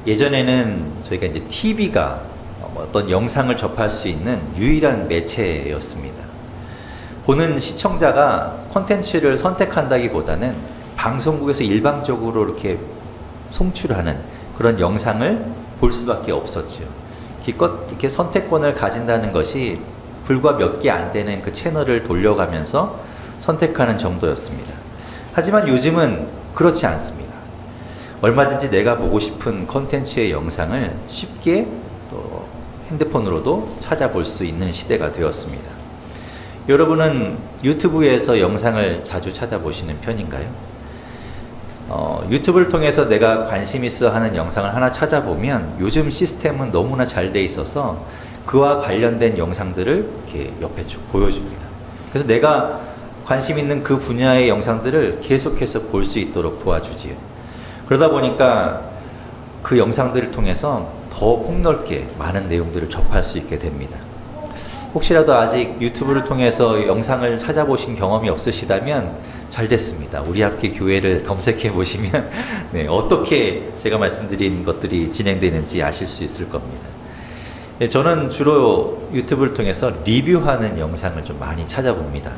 예전에는 저희가 이제 TV가 어떤 영상을 접할 수 있는 유일한 매체였습니다. 보는 시청자가 콘텐츠를 선택한다기보다는 방송국에서 일방적으로 이렇게 송출하는 그런 영상을 볼 수밖에 없었죠. 기껏 이렇게 선택권을 가진다는 것이 불과 몇 개 안 되는 그 채널을 돌려가면서 선택하는 정도였습니다. 하지만 요즘은 그렇지 않습니다. 얼마든지 내가 보고 싶은 콘텐츠의 영상을 쉽게 또 핸드폰으로도 찾아볼 수 있는 시대가 되었습니다. 여러분은 유튜브에서 영상을 자주 찾아보시는 편인가요? 유튜브를 통해서 내가 관심 있어 하는 영상을 하나 찾아보면 요즘 시스템은 너무나 잘 돼 있어서 그와 관련된 영상들을 이렇게 옆에 쭉 보여줍니다. 그래서 내가 관심 있는 그 분야의 영상들을 계속해서 볼 수 있도록 도와주지요. 그러다 보니까 그 영상들을 통해서 더 폭넓게 많은 내용들을 접할 수 있게 됩니다. 혹시라도 아직 유튜브를 통해서 영상을 찾아보신 경험이 없으시다면 잘 됐습니다. 우리 함께 교회를 검색해 보시면 네, 어떻게 제가 말씀드린 것들이 진행되는지 아실 수 있을 겁니다. 네, 저는 주로 유튜브를 통해서 리뷰하는 영상을 좀 많이 찾아봅니다.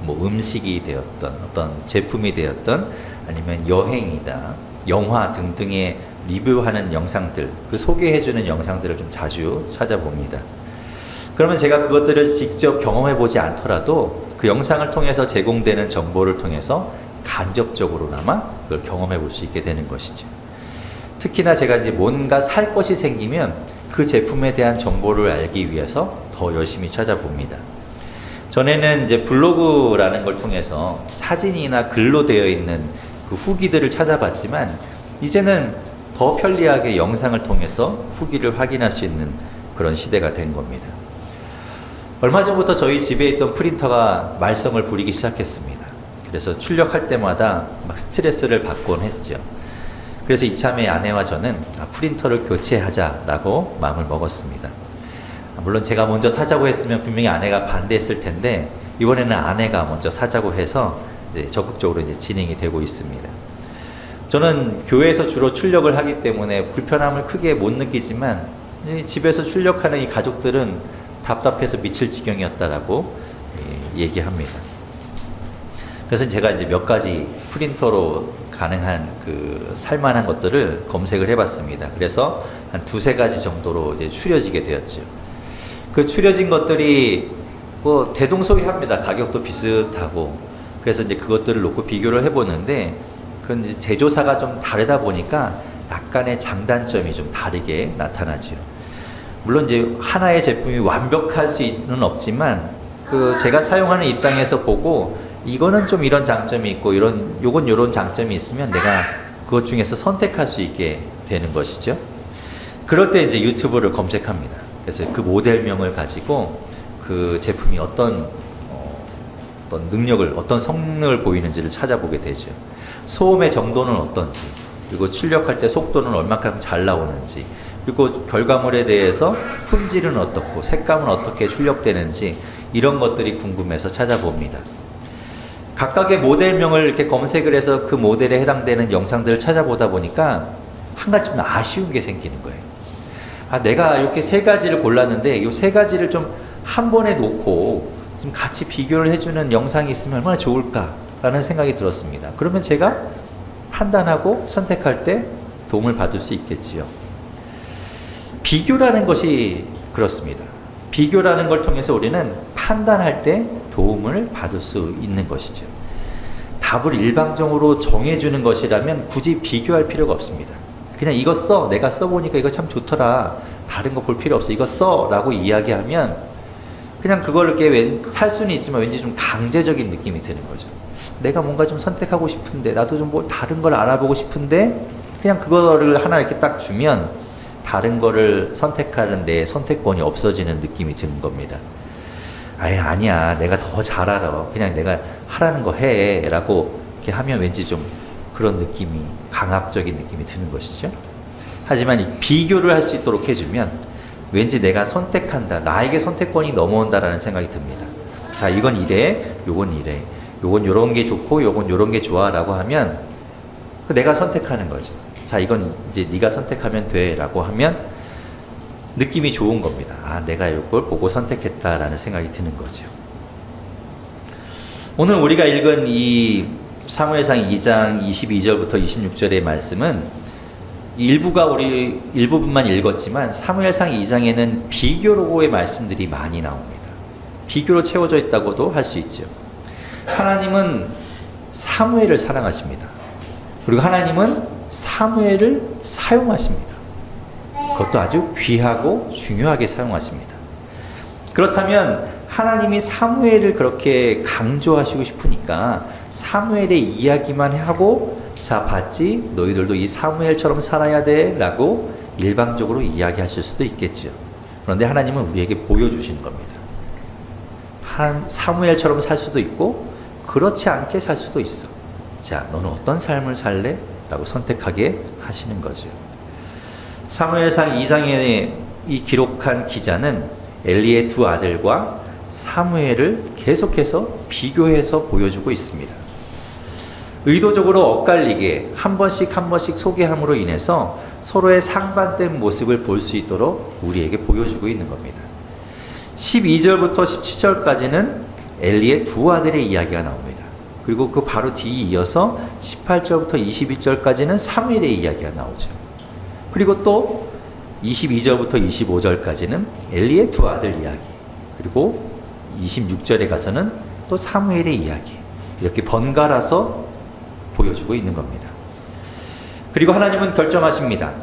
뭐 음식이 되었던 어떤 제품이 되었던 아니면 여행이다, 영화 등등의 리뷰하는 영상들, 그 소개해주는 영상들을 좀 자주 찾아봅니다. 그러면 제가 그것들을 직접 경험해 보지 않더라도 그 영상을 통해서 제공되는 정보를 통해서 간접적으로나마 그걸 경험해 볼 수 있게 되는 것이죠. 특히나 제가 이제 뭔가 살 것이 생기면 그 제품에 대한 정보를 알기 위해서 더 열심히 찾아봅니다. 전에는 이제 블로그라는 걸 통해서 사진이나 글로 되어 있는 그 후기들을 찾아봤지만 이제는 더 편리하게 영상을 통해서 후기를 확인할 수 있는 그런 시대가 된 겁니다. 얼마 전부터 저희 집에 있던 프린터가 말썽을 부리기 시작했습니다. 그래서 출력할 때마다 막 스트레스를 받곤 했죠. 그래서 이참에 아내와 저는 프린터를 교체하자라고 마음을 먹었습니다. 물론 제가 먼저 사자고 했으면 분명히 아내가 반대했을 텐데 이번에는 아내가 먼저 사자고 해서 이제 적극적으로 이제 진행이 되고 있습니다. 저는 교회에서 주로 출력을 하기 때문에 불편함을 크게 못 느끼지만 집에서 출력하는 이 가족들은 답답해서 미칠 지경이었다라고 얘기합니다. 그래서 제가 이제 몇 가지 프린터로 가능한 그 살만한 것들을 검색을 해봤습니다. 그래서 한 두세 가지 정도로 이제 추려지게 되었죠. 그 추려진 것들이 뭐 대동소이합니다. 가격도 비슷하고. 그래서 이제 그것들을 놓고 비교를 해보는데 그 이제 제조사가 좀 다르다 보니까 약간의 장단점이 좀 다르게 나타나죠. 물론 이제 하나의 제품이 완벽할 수는 없지만 그 제가 사용하는 입장에서 보고 이거는 좀 이런 장점이 있고 요건 요런 장점이 있으면 내가 그것 중에서 선택할 수 있게 되는 것이죠. 그럴 때 이제 유튜브를 검색합니다. 그래서 그 모델명을 가지고 그 제품이 어떤 능력을, 어떤 성능을 보이는지를 찾아보게 되죠. 소음의 정도는 어떤지, 그리고 출력할 때 속도는 얼마큼 잘 나오는지, 그리고 결과물에 대해서 품질은 어떻고 색감은 어떻게 출력되는지 이런 것들이 궁금해서 찾아봅니다. 각각의 모델명을 이렇게 검색을 해서 그 모델에 해당되는 영상들을 찾아보다 보니까 한 가지 좀 아쉬운 게 생기는 거예요. 내가 이렇게 세 가지를 골랐는데 이 세 가지를 좀 한 번에 놓고 좀 같이 비교를 해주는 영상이 있으면 얼마나 좋을까라는 생각이 들었습니다. 그러면 제가 판단하고 선택할 때 도움을 받을 수 있겠지요. 비교라는 것이 그렇습니다. 비교라는 걸 통해서 우리는 판단할 때 도움을 받을 수 있는 것이죠. 답을 일방적으로 정해주는 것이라면 굳이 비교할 필요가 없습니다. 그냥 이거 써, 내가 써보니까 이거 참 좋더라, 다른 거 볼 필요 없어, 이거 써 라고 이야기하면 그냥 그걸 이렇게 살 수는 있지만 왠지 좀 강제적인 느낌이 드는 거죠. 내가 뭔가 좀 선택하고 싶은데, 나도 좀 뭐 다른 걸 알아보고 싶은데 그냥 그거를 하나 이렇게 딱 주면 다른 거를 선택하는 내 선택권이 없어지는 느낌이 드는 겁니다. 아니야, 내가 더 잘 알아, 그냥 내가 하라는 거 해 라고 이렇게 하면 왠지 좀 그런 느낌이, 강압적인 느낌이 드는 것이죠. 하지만 이 비교를 할 수 있도록 해주면 왠지 내가 선택한다, 나에게 선택권이 넘어온다라는 생각이 듭니다. 자, 이건 이래, 요건 이래, 요건 요런 게 좋고 요건 요런 게 좋아 라고 하면 내가 선택하는 거죠. 자, 자, 이건 이제 네가 선택하면 돼 라고 하면 느낌이 좋은 겁니다. 아, 내가 이걸 보고 선택했다라는 생각이 드는 거죠. 오늘 우리가 읽은 이 사무엘상 2장 22절부터 26절의 말씀은 일부분만 읽었지만 사무엘상 2장에는 비교로의 말씀들이 많이 나옵니다. 비교로 채워져 있다고도 할 수 있죠. 하나님은 사무엘을 사랑하십니다. 그리고 하나님은 사무엘을 사용하십니다. 그것도 아주 귀하고 중요하게 사용하십니다. 그렇다면 하나님이 사무엘을 그렇게 강조하시고 싶으니까 사무엘의 이야기만 하고 자, 봤지? 너희들도 이 사무엘처럼 살아야 돼 라고 일방적으로 이야기하실 수도 있겠죠. 그런데 하나님은 우리에게 보여주시는 겁니다. 사무엘처럼 살 수도 있고 그렇지 않게 살 수도 있어. 자, 너는 어떤 삶을 살래? 라고 선택하게 하시는 거죠. 사무엘상 2장에 이 기록한 기자는 엘리의 두 아들과 사무엘을 계속해서 비교해서 보여주고 있습니다. 의도적으로 엇갈리게 한 번씩 소개함으로 인해서 서로의 상반된 모습을 볼 수 있도록 우리에게 보여주고 있는 겁니다. 12절부터 17절까지는 엘리의 두 아들의 이야기가 나옵니다. 그리고 그 바로 뒤에 이어서 18절부터 21절까지는 사무엘의 이야기가 나오죠. 그리고 또 22절부터 25절까지는 엘리의 두 아들 이야기, 그리고 26절에 가서는 또 사무엘의 이야기, 이렇게 번갈아서 보여주고 있는 겁니다. 그리고 하나님은 결정하십니다.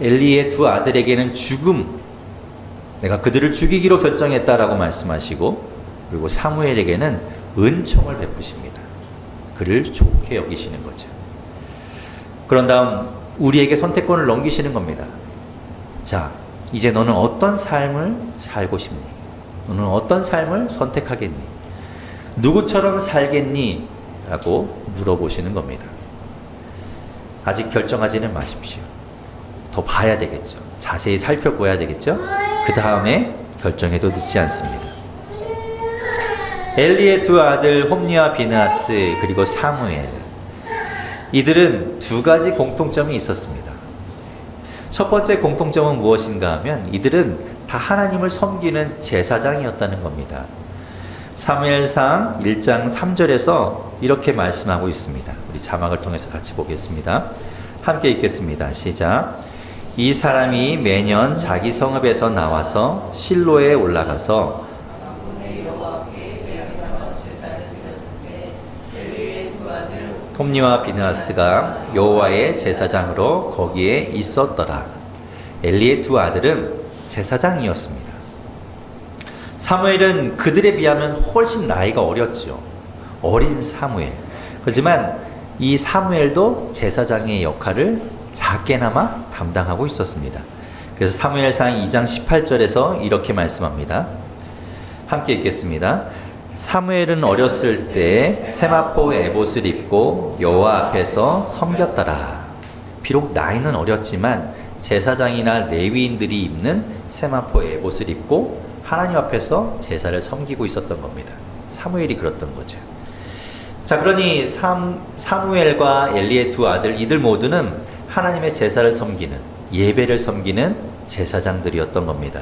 엘리의 두 아들에게는 죽음, 내가 그들을 죽이기로 결정했다라고 말씀하시고, 그리고 사무엘에게는 은총을 베푸십니다. 그를 좋게 여기시는 거죠. 그런 다음 우리에게 선택권을 넘기시는 겁니다. 자, 이제 너는 어떤 삶을 살고 싶니? 너는 어떤 삶을 선택하겠니? 누구처럼 살겠니? 라고 물어보시는 겁니다. 아직 결정하지는 마십시오. 더 봐야 되겠죠. 자세히 살펴봐야 되겠죠. 그 다음에 결정해도 늦지 않습니다. 엘리의 두 아들 홈리와 비느하스 그리고 사무엘, 이들은 두 가지 공통점이 있었습니다. 첫 번째 공통점은 무엇인가 하면 이들은 다 하나님을 섬기는 제사장이었다는 겁니다. 사무엘상 1장 3절에서 이렇게 말씀하고 있습니다. 우리 자막을 통해서 같이 보겠습니다. 함께 읽겠습니다. 시작. 이 사람이 매년 자기 성읍에서 나와서 실로에 올라가서 홈리와 비느하스가 여호와의 제사장으로 거기에 있었더라. 엘리의 두 아들은 제사장이었습니다. 사무엘은 그들에 비하면 훨씬 나이가 어렸죠. 어린 사무엘. 하지만 이 사무엘도 제사장의 역할을 작게나마 담당하고 있었습니다. 그래서 사무엘상 2장 18절에서 이렇게 말씀합니다. 함께 읽겠습니다. 사무엘은 어렸을 때 세마포 에봇을 입고 여호와 앞에서 섬겼더라. 비록 나이는 어렸지만 제사장이나 레위인들이 입는 세마포 에봇을 입고 하나님 앞에서 제사를 섬기고 있었던 겁니다. 사무엘이 그랬던 거죠. 자, 그러니 사무엘과 엘리의 두 아들, 이들 모두는 하나님의 제사를 섬기는, 예배를 섬기는 제사장들이었던 겁니다.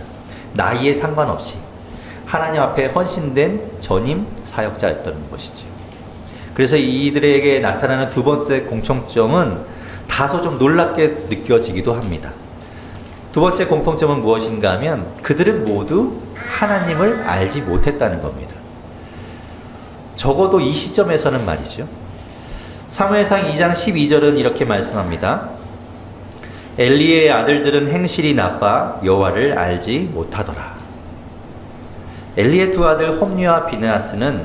나이에 상관없이 하나님 앞에 헌신된 전임 사역자였던 것이죠. 그래서 이들에게 나타나는 두 번째 공통점은 다소 좀 놀랍게 느껴지기도 합니다. 두 번째 공통점은 무엇인가 하면 그들은 모두 하나님을 알지 못했다는 겁니다. 적어도 이 시점에서는 말이죠. 사무엘상 2장 12절은 이렇게 말씀합니다. 엘리의 아들들은 행실이 나빠 여호와를 알지 못하더라. 엘리의 두 아들 홈리와 비느하스는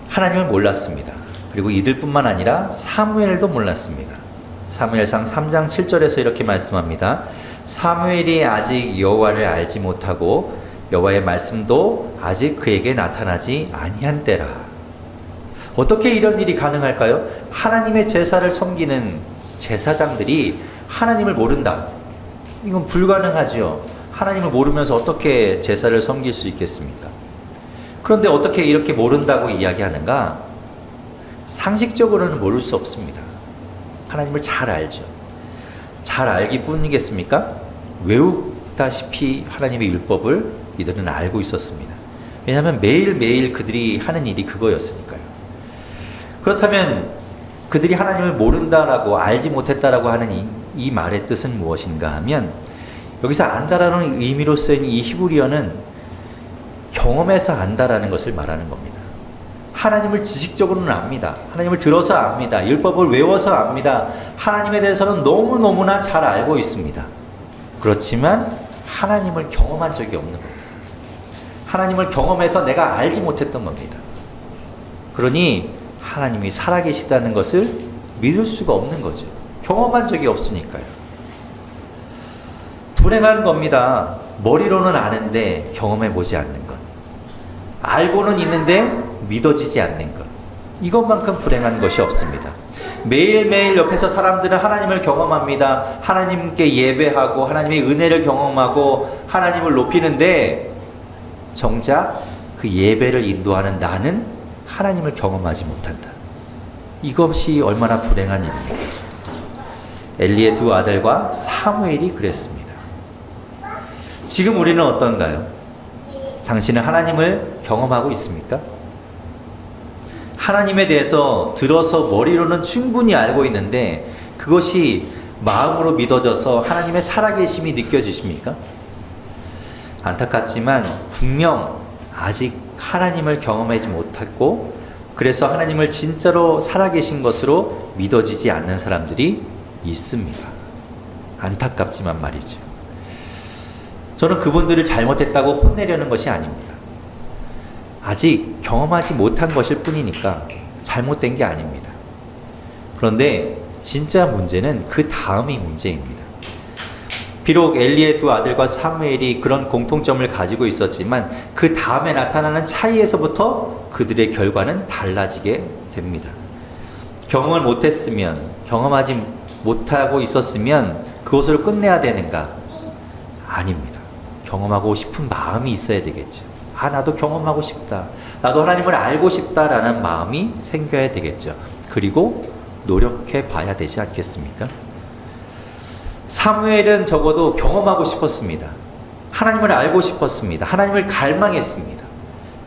하나님을 몰랐습니다. 그리고 이들뿐만 아니라 사무엘도 몰랐습니다. 사무엘상 3장 7절에서 이렇게 말씀합니다. 사무엘이 아직 여호와를 알지 못하고 여호와의 말씀도 아직 그에게 나타나지 아니한 때라. 어떻게 이런 일이 가능할까요? 하나님의 제사를 섬기는 제사장들이 하나님을 모른다. 이건 불가능하지요. 하나님을 모르면서 어떻게 제사를 섬길 수 있겠습니까? 그런데 어떻게 이렇게 모른다고 이야기하는가? 상식적으로는 모를 수 없습니다. 하나님을 잘 알죠. 잘 알기 뿐이겠습니까? 외우다시피 하나님의 율법을 이들은 알고 있었습니다. 왜냐하면 매일매일 그들이 하는 일이 그거였으니까요. 그렇다면 그들이 하나님을 모른다라고, 알지 못했다라고 하는 이 말의 뜻은 무엇인가 하면, 여기서 안다라는 의미로 쓰인 이 히브리어는 경험해서 안다라는 것을 말하는 겁니다. 하나님을 지식적으로는 압니다. 하나님을 들어서 압니다. 율법을 외워서 압니다. 하나님에 대해서는 너무너무나 잘 알고 있습니다. 그렇지만 하나님을 경험한 적이 없는 겁니다. 하나님을 경험해서 내가 알지 못했던 겁니다. 그러니 하나님이 살아계시다는 것을 믿을 수가 없는 거죠. 경험한 적이 없으니까요. 불행한 겁니다. 머리로는 아는데 경험해보지 않는 것. 알고는 있는데 믿어지지 않는 것. 이것만큼 불행한 것이 없습니다. 매일매일 옆에서 사람들은 하나님을 경험합니다. 하나님께 예배하고 하나님의 은혜를 경험하고 하나님을 높이는데, 정작 그 예배를 인도하는 나는 하나님을 경험하지 못한다. 이것이 얼마나 불행한 일입니까? 엘리의 두 아들과 사무엘이 그랬습니다. 지금 우리는 어떤가요? 당신은 하나님을 경험하고 있습니까? 하나님에 대해서 들어서 머리로는 충분히 알고 있는데 그것이 마음으로 믿어져서 하나님의 살아계심이 느껴지십니까? 안타깝지만 분명 아직 하나님을 경험하지 못했고, 그래서 하나님을 진짜로 살아계신 것으로 믿어지지 않는 사람들이 있습니다. 안타깝지만 말이죠. 저는 그분들을 잘못했다고 혼내려는 것이 아닙니다. 아직 경험하지 못한 것일 뿐이니까 잘못된 게 아닙니다. 그런데 진짜 문제는 그 다음이 문제입니다. 비록 엘리의 두 아들과 사무엘이 그런 공통점을 가지고 있었지만 그 다음에 나타나는 차이에서부터 그들의 결과는 달라지게 됩니다. 경험을 못했으면, 경험하지 못하고 있었으면 그것으로 끝내야 되는가? 아닙니다. 경험하고 싶은 마음이 있어야 되겠죠. 나도 경험하고 싶다. 나도 하나님을 알고 싶다라는 마음이 생겨야 되겠죠. 그리고 노력해 봐야 되지 않겠습니까? 사무엘은 적어도 경험하고 싶었습니다. 하나님을 알고 싶었습니다. 하나님을 갈망했습니다.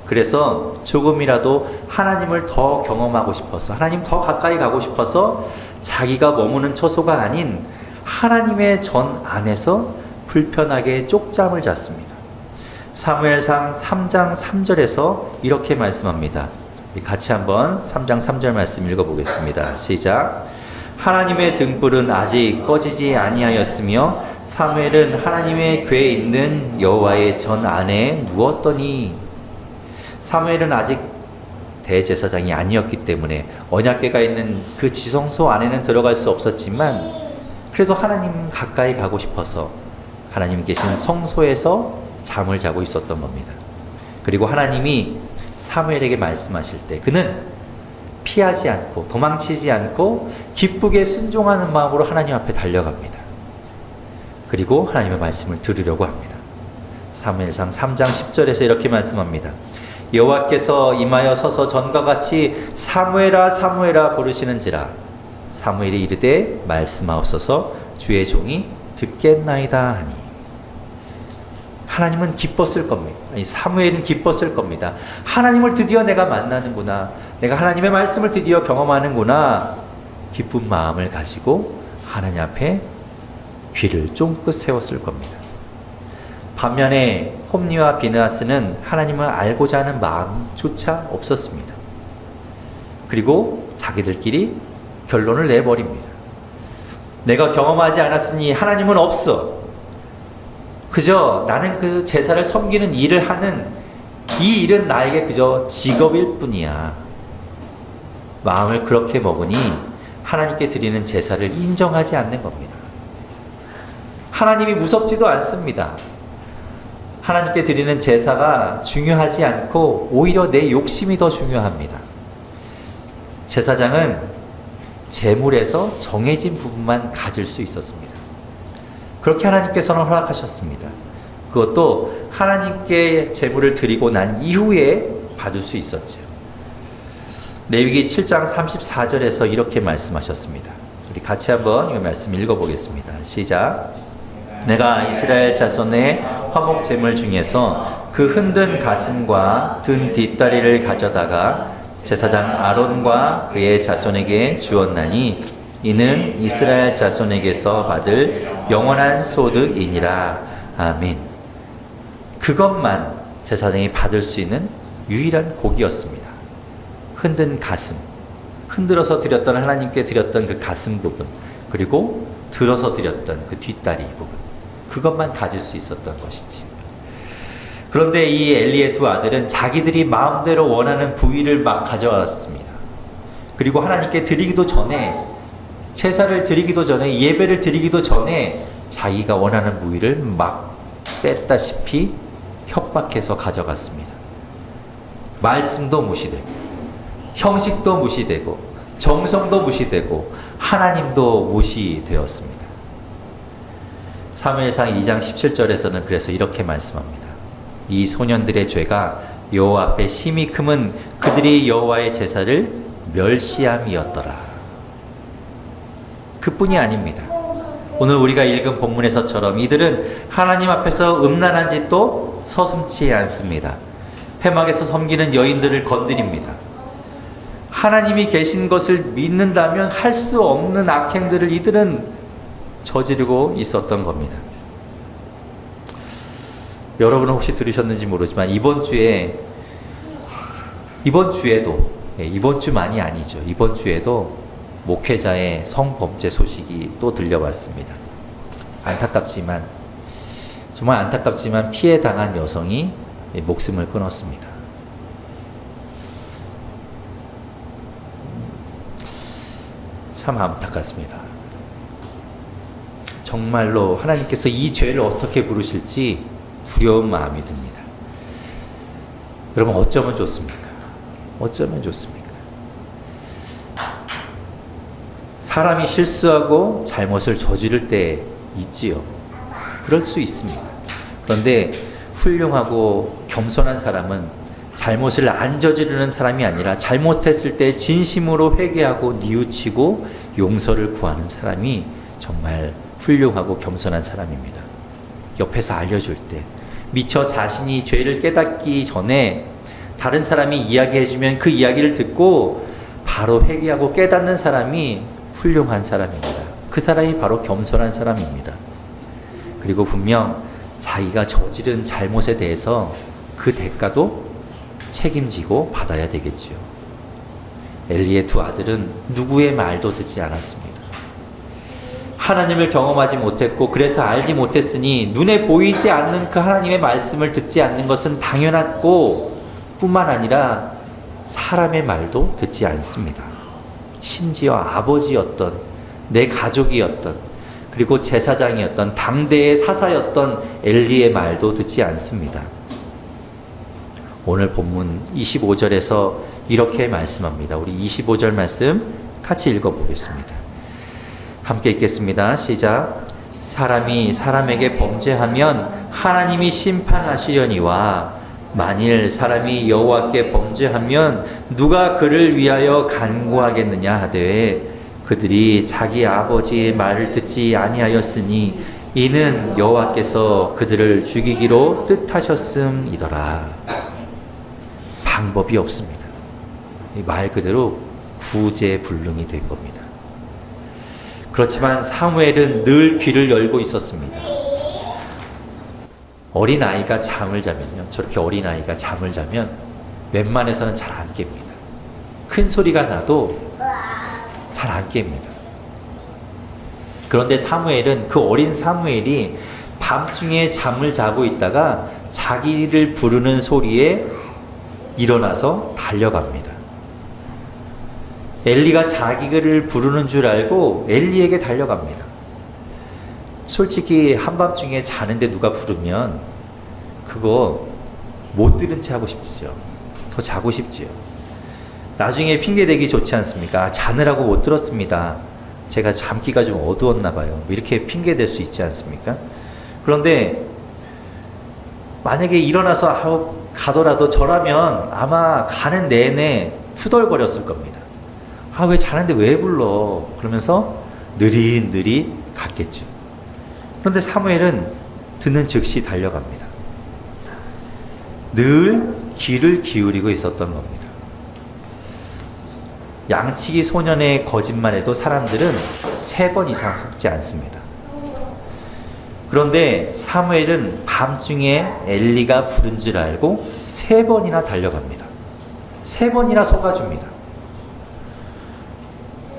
그래서 조금이라도 하나님을 더 경험하고 싶어서, 하나님 더 가까이 가고 싶어서 자기가 머무는 처소가 아닌 하나님의 전 안에서 불편하게 쪽잠을 잤습니다. 사무엘상 3장 3절에서 이렇게 말씀합니다. 같이 한번 3장 3절 말씀 읽어보겠습니다. 시작. 하나님의 등불은 아직 꺼지지 아니하였으며 사무엘은 하나님의 궤에 있는 여호와의 전 안에 누웠더니, 사무엘은 아직 대제사장이 아니었기 때문에 언약궤가 있는 그 지성소 안에는 들어갈 수 없었지만 그래도 하나님 가까이 가고 싶어서 하나님 계신 성소에서 잠을 자고 있었던 겁니다. 그리고 하나님이 사무엘에게 말씀하실 때 그는 피하지 않고 도망치지 않고 기쁘게 순종하는 마음으로 하나님 앞에 달려갑니다. 그리고 하나님의 말씀을 들으려고 합니다. 사무엘상 3장 10절에서 이렇게 말씀합니다. 여호와께서 임하여 서서 전과 같이 사무엘아 사무엘아 부르시는지라 사무엘이 이르되 말씀하옵소서 주의 종이 듣겠나이다 하니. 하나님은 기뻤을 겁니다. 아니, 사무엘은 기뻤을 겁니다. 하나님을 드디어 내가 만나는구나. 내가 하나님의 말씀을 드디어 경험하는구나. 기쁜 마음을 가지고 하나님 앞에 귀를 쫑긋 세웠을 겁니다. 반면에 홈리와 비느하스는 하나님을 알고자 하는 마음조차 없었습니다. 그리고 자기들끼리 결론을 내버립니다. 내가 경험하지 않았으니 하나님은 없어. 그저 나는 그 제사를 섬기는 일을 하는 이 일은 나에게 그저 직업일 뿐이야. 마음을 그렇게 먹으니 하나님께 드리는 제사를 인정하지 않는 겁니다. 하나님이 무섭지도 않습니다. 하나님께 드리는 제사가 중요하지 않고 오히려 내 욕심이 더 중요합니다. 제사장은 제물에서 정해진 부분만 가질 수 있었습니다. 그렇게 하나님께서는 허락하셨습니다. 그것도 하나님께 제물을 드리고 난 이후에 받을 수 있었죠. 레위기 7장 34절에서 이렇게 말씀하셨습니다. 우리 같이 한번 이 말씀 읽어보겠습니다. 시작. 내가 이스라엘 자손의 화목 제물 중에서 그 흔든 가슴과 든 뒷다리를 가져다가 제사장 아론과 그의 자손에게 주었나니 이는 이스라엘 자손에게서 받을 영원한 소득이니라. 아멘. 그것만 제사장이 받을 수 있는 유일한 곡이었습니다. 흔든 가슴, 흔들어서 드렸던, 하나님께 드렸던 그 가슴 부분, 그리고 들어서 드렸던 그 뒷다리 부분, 그것만 가질 수 있었던 것이지. 그런데 이 엘리의 두 아들은 자기들이 마음대로 원하는 부위를 막 가져왔습니다. 그리고 하나님께 드리기도 전에, 제사를 드리기도 전에, 예배를 드리기도 전에 자기가 원하는 부위를 막 뺐다시피 협박해서 가져갔습니다. 말씀도 무시되고, 형식도 무시되고, 정성도 무시되고, 하나님도 무시되었습니다. 사무엘상 2장 17절에서는 그래서 이렇게 말씀합니다. 이 소년들의 죄가 여호와 앞에 심히 크면 그들이 여호와의 제사를 멸시함이었더라. 그뿐이 아닙니다. 오늘 우리가 읽은 본문에서처럼 이들은 하나님 앞에서 음란한 짓도 서슴지 않습니다. 회막에서 섬기는 여인들을 건드립니다. 하나님이 계신 것을 믿는다면 할 수 없는 악행들을 이들은 저지르고 있었던 겁니다. 여러분은 혹시 들으셨는지 모르지만 이번 주만이 아니죠. 이번 주에도 목회자의 성범죄 소식이 또 들려왔습니다. 정말 안타깝지만 피해 당한 여성이 목숨을 끊었습니다. 참 안타깝습니다. 정말로 하나님께서 이 죄를 어떻게 부르실지 두려운 마음이 듭니다. 여러분, 어쩌면 좋습니까? 어쩌면 좋습니까? 사람이 실수하고 잘못을 저지를 때 있지요. 그럴 수 있습니다. 그런데 훌륭하고 겸손한 사람은 잘못을 안 저지르는 사람이 아니라 잘못했을 때 진심으로 회개하고 뉘우치고 용서를 구하는 사람이 정말 훌륭하고 겸손한 사람입니다. 옆에서 알려줄 때, 미처 자신이 죄를 깨닫기 전에 다른 사람이 이야기해주면 그 이야기를 듣고 바로 회개하고 깨닫는 사람이 훌륭한 사람입니다. 그 사람이 바로 겸손한 사람입니다. 그리고 분명 자기가 저지른 잘못에 대해서 그 대가도 책임지고 받아야 되겠지요. 엘리의 두 아들은 누구의 말도 듣지 않았습니다. 하나님을 경험하지 못했고 그래서 알지 못했으니 눈에 보이지 않는 그 하나님의 말씀을 듣지 않는 것은 당연하고 뿐만 아니라 사람의 말도 듣지 않습니다. 심지어 아버지였던, 내 가족이었던, 그리고 제사장이었던, 당대의 사사였던 엘리의 말도 듣지 않습니다. 오늘 본문 25절에서 이렇게 말씀합니다. 우리 25절 말씀 같이 읽어보겠습니다. 함께 읽겠습니다. 시작. 사람이 사람에게 범죄하면 하나님이 심판하시려니와 만일 사람이 여호와께 범죄하면 누가 그를 위하여 간구하겠느냐 하되 그들이 자기 아버지의 말을 듣지 아니하였으니 이는 여호와께서 그들을 죽이기로 뜻하셨음이더라. 방법이 없습니다. 말 그대로 구제불능이 된 겁니다. 그렇지만 사무엘은 늘 귀를 열고 있었습니다. 어린아이가 잠을 자면요, 저렇게 어린아이가 잠을 자면 웬만해서는 잘 안 깹니다. 큰 소리가 나도 잘 안 깹니다. 그런데 사무엘은, 그 어린 사무엘이 밤중에 잠을 자고 있다가 자기를 부르는 소리에 일어나서 달려갑니다. 엘리가 자기를 부르는 줄 알고 엘리에게 달려갑니다. 솔직히 한밤중에 자는데 누가 부르면 그거 못 들은 채 하고 싶지요. 더 자고 싶지요. 나중에 핑계대기 좋지 않습니까? 자느라고 못 들었습니다. 제가 잠기가 좀 어두웠나 봐요. 이렇게 핑계댈 수 있지 않습니까? 그런데 만약에 일어나서 가더라도 저라면 아마 가는 내내 투덜거렸을 겁니다. 왜 자는데 왜 불러? 그러면서 느릿느릿 갔겠죠. 그런데 사무엘은 듣는 즉시 달려갑니다. 늘 귀를 기울이고 있었던 겁니다. 양치기 소년의 거짓말에도 사람들은 3번 이상 속지 않습니다. 그런데 사무엘은 밤중에 엘리가 부른 줄 알고 3번이나 달려갑니다. 3번이나 속아줍니다.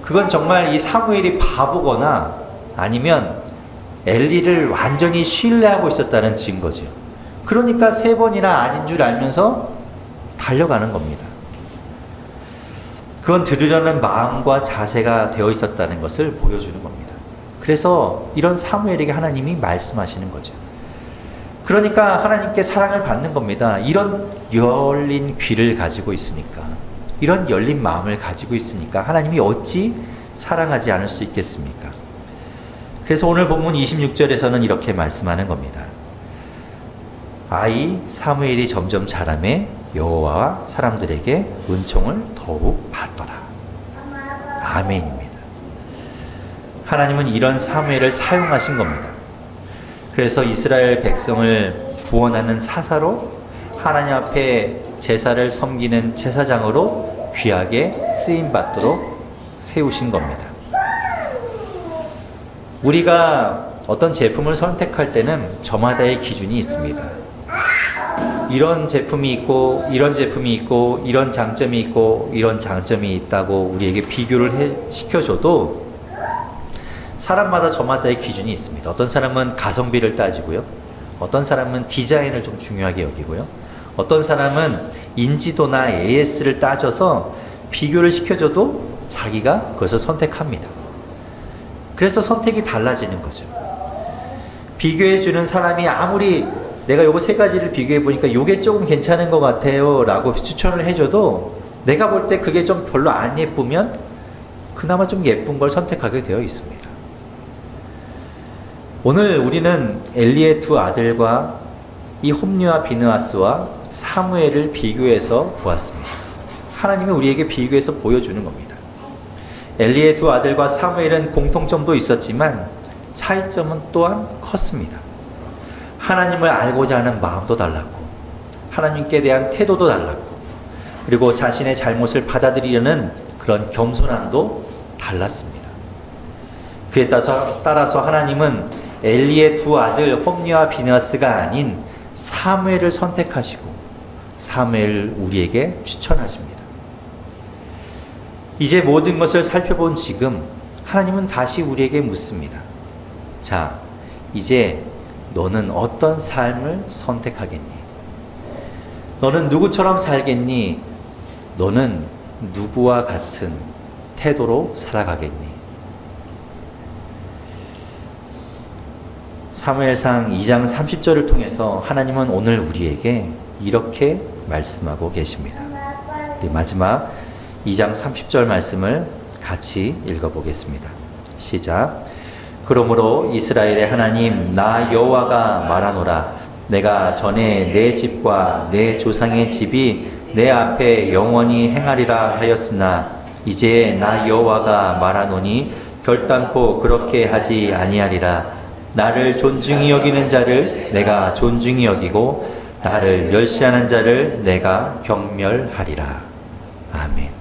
그건 정말 이 사무엘이 바보거나 아니면 엘리를 완전히 신뢰하고 있었다는 증거죠. 그러니까 3번이나 아닌 줄 알면서 달려가는 겁니다. 그건 들으려는 마음과 자세가 되어 있었다는 것을 보여주는 겁니다. 그래서 이런 사무엘에게 하나님이 말씀하시는 거죠. 그러니까 하나님께 사랑을 받는 겁니다. 이런 열린 귀를 가지고 있으니까, 이런 열린 마음을 가지고 있으니까 하나님이 어찌 사랑하지 않을 수 있겠습니까? 그래서 오늘 본문 26절에서는 이렇게 말씀하는 겁니다. 아이 사무엘이 점점 자라매 여호와와 사람들에게 은총을 더욱 받더라. 아멘입니다. 하나님은 이런 사무엘을 사용하신 겁니다. 그래서 이스라엘 백성을 구원하는 사사로, 하나님 앞에 제사를 섬기는 제사장으로 귀하게 쓰임받도록 세우신 겁니다. 우리가 어떤 제품을 선택할 때는 저마다의 기준이 있습니다. 이런 제품이 있고 이런 제품이 있고 이런 장점이 있고 이런 장점이 있다고 우리에게 비교를 시켜줘도 사람마다 저마다의 기준이 있습니다. 어떤 사람은 가성비를 따지고요. 어떤 사람은 디자인을 좀 중요하게 여기고요. 어떤 사람은 인지도나 AS를 따져서 비교를 시켜줘도 자기가 그것을 선택합니다. 그래서 선택이 달라지는 거죠. 비교해주는 사람이 아무리 내가 요거 3가지를 비교해보니까 요게 조금 괜찮은 것 같아요 라고 추천을 해줘도 내가 볼 때 그게 좀 별로 안 예쁘면 그나마 좀 예쁜 걸 선택하게 되어 있습니다. 오늘 우리는 엘리의 2 아들과 이 홈리와 비느하스와 사무엘을 비교해서 보았습니다. 하나님이 우리에게 비교해서 보여주는 겁니다. 엘리의 2 아들과 사무엘은 공통점도 있었지만 차이점은 또한 컸습니다. 하나님을 알고자 하는 마음도 달랐고, 하나님께 대한 태도도 달랐고, 그리고 자신의 잘못을 받아들이려는 그런 겸손함도 달랐습니다. 그에 따라서 하나님은 엘리의 2 아들 홈리와 비느하스가 아닌 사무엘을 선택하시고 사무엘을 우리에게 추천하십니다. 이제 모든 것을 살펴본 지금 하나님은 다시 우리에게 묻습니다. 자, 이제 너는 어떤 삶을 선택하겠니? 너는 누구처럼 살겠니? 너는 누구와 같은 태도로 살아가겠니? 사무엘상 2장 30절을 통해서 하나님은 오늘 우리에게 이렇게 말씀하고 계십니다. 우리 마지막 2장 30절 말씀을 같이 읽어보겠습니다. 시작. 그러므로 이스라엘의 하나님 나 여호와가 말하노라. 내가 전에 내 집과 내 조상의 집이 내 앞에 영원히 행하리라 하였으나 이제 나 여호와가 말하노니 결단코 그렇게 하지 아니하리라. 나를 존중히 여기는 자를 내가 존중히 여기고 나를 멸시하는 자를 내가 경멸하리라. 아멘.